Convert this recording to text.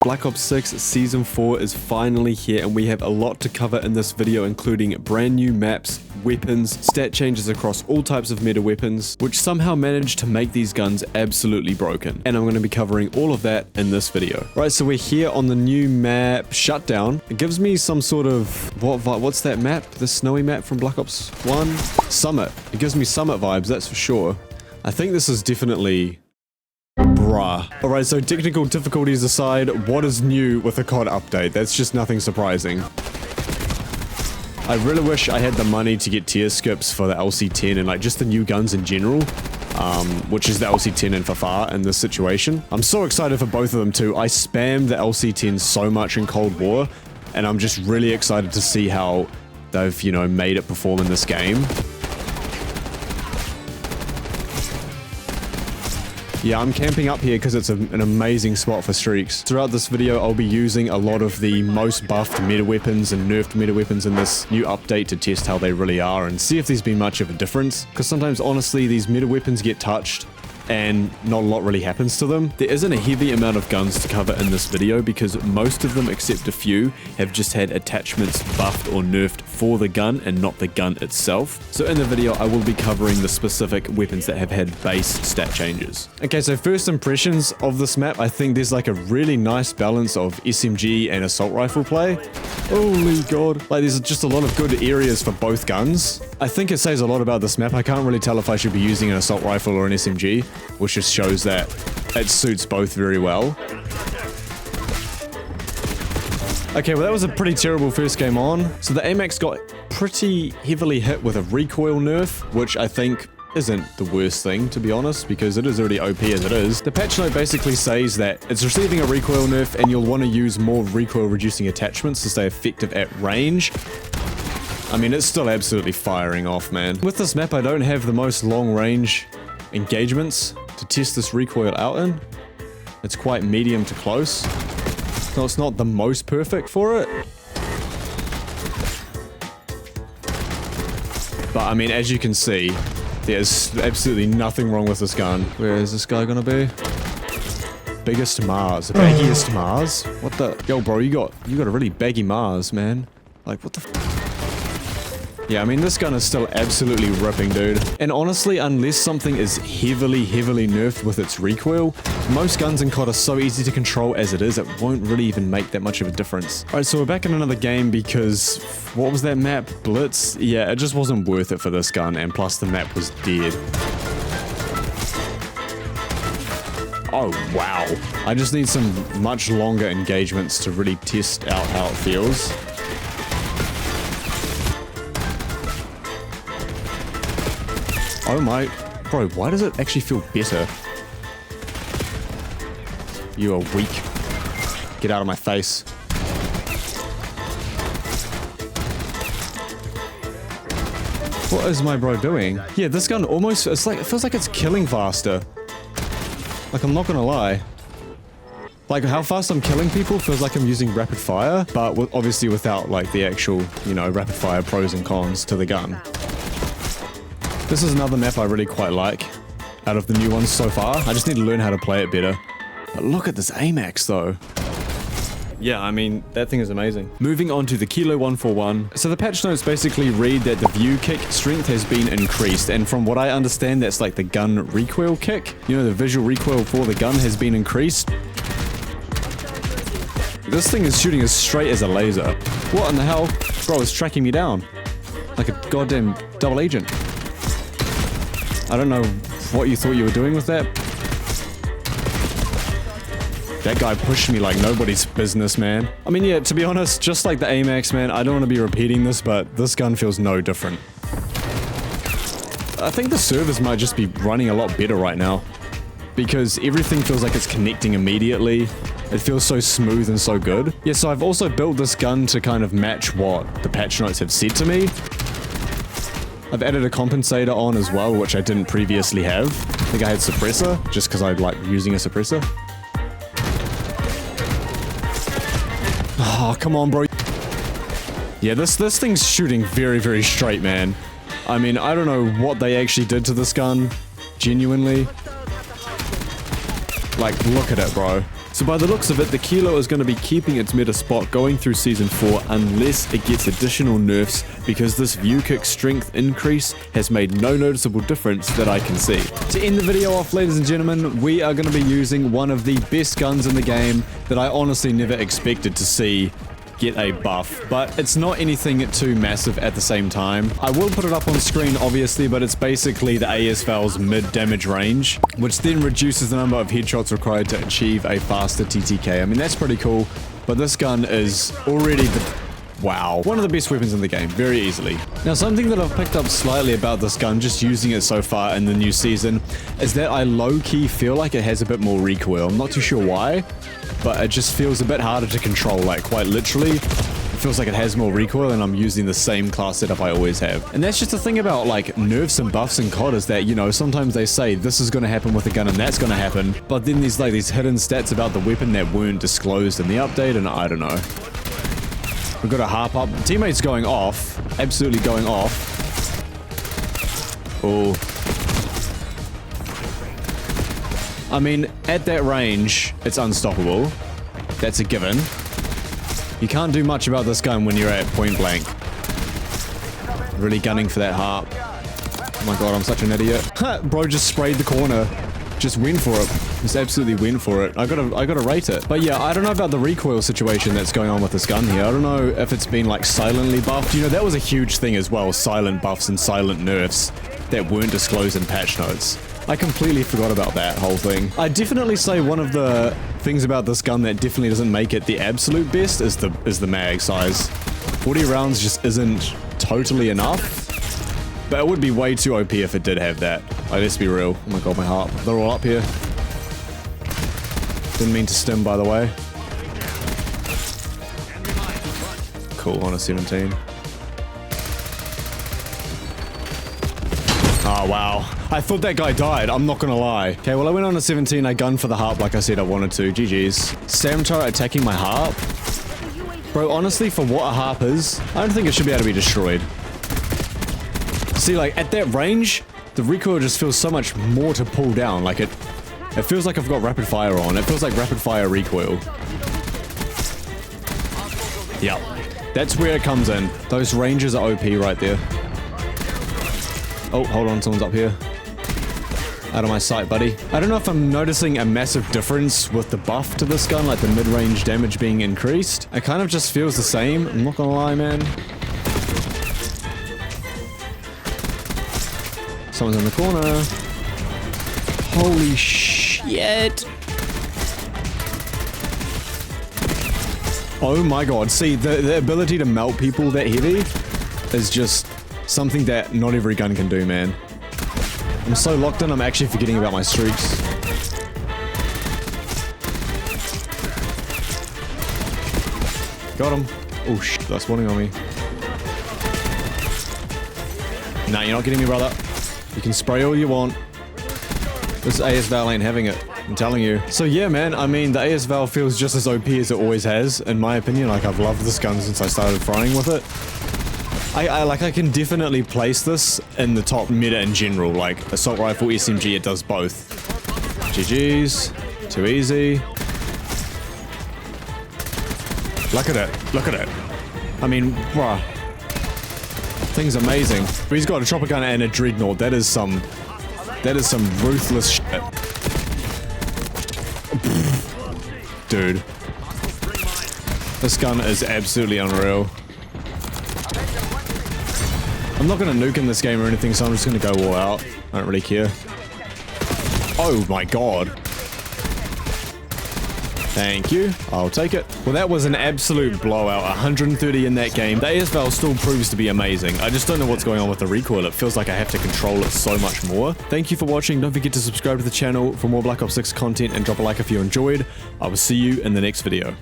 Black Ops 6 Season 4 is finally here, and we have a lot to cover in this video, including brand new maps, weapons, stat changes across all types of meta weapons, which somehow managed to make these guns absolutely broken. And I'm going to be covering all of that in this video. Right, so we're here on the new map, Shutdown. It gives me some sort of, what's that map? The snowy map from Black Ops 1? Summit. It gives me Summit vibes, that's for sure. I think this is definitely... bruh. Alright, so technical difficulties aside, what is new with the COD update? That's just nothing surprising. I really wish I had the money to get tier skips for the LC-10 and like just the new guns in general, which is the LC-10 and Fafar in this situation. I'm so excited for both of them too. I spammed the LC-10 so much in Cold War, and I'm just really excited to see how they've, you know, made it perform in this game. Yeah, I'm camping up here because it's an amazing spot for streaks. Throughout this video, I'll be using a lot of the most buffed meta weapons and nerfed meta weapons in this new update to test how they really are and see if there's been much of a difference. Because sometimes, honestly, these meta weapons get touched and not a lot really happens to them. There isn't a heavy amount of guns to cover in this video because most of them, except a few, have just had attachments buffed or nerfed for the gun and not the gun itself. So in the video, I will be covering the specific weapons that have had base stat changes. Okay, so first impressions of this map, I think there's like a really nice balance of SMG and assault rifle play. Holy god. Like there's just a lot of good areas for both guns. I think it says a lot about this map. I can't really tell if I should be using an assault rifle or an SMG, which just shows that it suits both very well. Okay, well that was a pretty terrible first game on. So the Amax got pretty heavily hit with a recoil nerf, which I think isn't the worst thing, to be honest, because it is already OP as it is. The patch note basically says that it's receiving a recoil nerf and you'll want to use more recoil reducing attachments to stay effective at range. I mean, it's still absolutely firing off, man. With this map, I don't have the most long range engagements to test this recoil out in. It's quite medium to close. So it's not the most perfect for it. But I mean, as you can see, there's absolutely nothing wrong with this gun. Where is this guy gonna be? Biggest Mars. Baggiest Mars? What the? Yo, bro, you got a really baggy Mars, man. Like, what the f? Yeah, I mean, this gun is still absolutely ripping, dude. And honestly, unless something is heavily nerfed with its recoil, most guns in COD are so easy to control as it is, it won't really even make that much of a difference. Alright, so we're back in another game because... what was that map? Blitz? Yeah, it just wasn't worth it for this gun, and plus the map was dead. Oh, wow. I just need some much longer engagements to really test out how it feels. Oh my... bro, why does it actually feel better? You are weak. Get out of my face. What is my bro doing? Yeah, this gun almost... it's like, it feels like it's killing faster. Like, I'm not gonna lie. Like, how fast I'm killing people feels like I'm using rapid fire, but obviously without, like, the actual, you know, rapid fire pros and cons to the gun. This is another map I really quite like, out of the new ones so far. I just need to learn how to play it better. But look at this Amax though. Yeah, I mean, that thing is amazing. Moving on to the Kilo 141. So the patch notes basically read that the view kick strength has been increased, and from what I understand, that's like the gun recoil kick. You know, the visual recoil for the gun has been increased. This thing is shooting as straight as a laser. What in the hell? Bro, it's tracking me down. Like a goddamn double agent. I don't know what you thought you were doing with that. That guy pushed me like nobody's business, man. I mean, yeah, to be honest, just like the Amax, man, I don't want to be repeating this, but this gun feels no different. I think the servers might just be running a lot better right now, because everything feels like it's connecting immediately. It feels so smooth and so good. Yeah, so I've also built this gun to kind of match what the patch notes have said to me. I've added a compensator on as well, which I didn't previously have. I think I had suppressor, just because I like using a suppressor. Oh, come on, bro. Yeah, this thing's shooting very straight, man. I mean, I don't know what they actually did to this gun, genuinely. Like, look at it, bro. So by the looks of it, the Kilo is going to be keeping its meta spot going through Season 4 unless it gets additional nerfs, because this view kick strength increase has made no noticeable difference that I can see. To end the video off, ladies and gentlemen, we are going to be using one of the best guns in the game that I honestly never expected to see get a buff, but it's not anything too massive at the same time. I will put it up on screen obviously, but it's basically the AS VAL's mid damage range, which then reduces the number of headshots required to achieve a faster TTK. I mean, that's pretty cool, but this gun is already wow, one of the best weapons in the game, very easily. Now, something that I've picked up slightly about this gun, just using it so far in the new season, is that I low-key feel like it has a bit more recoil. I'm not too sure why, but it just feels a bit harder to control, like quite literally. It feels like it has more recoil and I'm using the same class setup I always have. And that's just the thing about like nerfs and buffs in COD, is that, you know, sometimes they say this is going to happen with a gun and that's going to happen, but then there's like these hidden stats about the weapon that weren't disclosed in the update, and I don't know. We've got a harp up. Teammate's going off. Absolutely going off. Oh. I mean, at that range, it's unstoppable. That's a given. You can't do much about this gun when you're at point blank. Really gunning for that harp. Oh my god, I'm such an idiot. Bro just sprayed the corner. Just went for it. Just absolutely went for it. I gotta rate it. But yeah, I don't know about the recoil situation that's going on with this gun here. I don't know if it's been like silently buffed. You know, that was a huge thing as well. Silent buffs and silent nerfs that weren't disclosed in patch notes. I completely forgot about that whole thing. I definitely say one of the things about this gun that definitely doesn't make it the absolute best is the mag size. 40 rounds just isn't totally enough. But it would be way too OP if it did have that. Like, let's be real. Oh my god, my harp. They're all up here. Didn't mean to stim, by the way. Cool, on a 17. Oh, wow. I thought that guy died. I'm not gonna lie. Okay, well, I went on a 17. I gunned for the harp like I said I wanted to. GG's. Samtar attacking my harp? Bro, honestly, for what a harp is, I don't think it should be able to be destroyed. See, like, at that range, the recoil just feels so much more to pull down. Like, it feels like I've got rapid fire on. It feels like rapid fire recoil. Yep. That's where it comes in. Those ranges are OP right there. Oh, hold on. Someone's up here. Out of my sight, buddy. I don't know if I'm noticing a massive difference with the buff to this gun, like the mid-range damage being increased. It kind of just feels the same. I'm not gonna lie, man. Someone's in the corner. Holy shit. Oh my god. See, the ability to melt people that heavy is just something that not every gun can do, man. I'm so locked in, I'm actually forgetting about my streaks. Got him. Oh shit, that's spawning on me. Nah, you're not getting me, brother. You can spray all you want. This AS VAL ain't having it. I'm telling you. So yeah, man, I mean, the AS VAL feels just as OP as it always has, in my opinion. Like, I've loved this gun since I started frying with it. I can definitely place this in the top meta in general. Like, assault rifle, SMG, it does both. GG's. Too easy. Look at it. Look at it. I mean, bruh. Thing's amazing. But he's got a chopper gun and a dreadnought. That is some ruthless shit. Dude. This gun is absolutely unreal. I'm not gonna nuke in this game or anything, so I'm just gonna go all out. I don't really care. Oh my god. Thank you. I'll take it. Well, that was an absolute blowout. 130 in that game. The AS VAL still proves to be amazing. I just don't know what's going on with the recoil. It feels like I have to control it so much more. Thank you for watching. Don't forget to subscribe to the channel for more Black Ops 6 content and drop a like if you enjoyed. I will see you in the next video.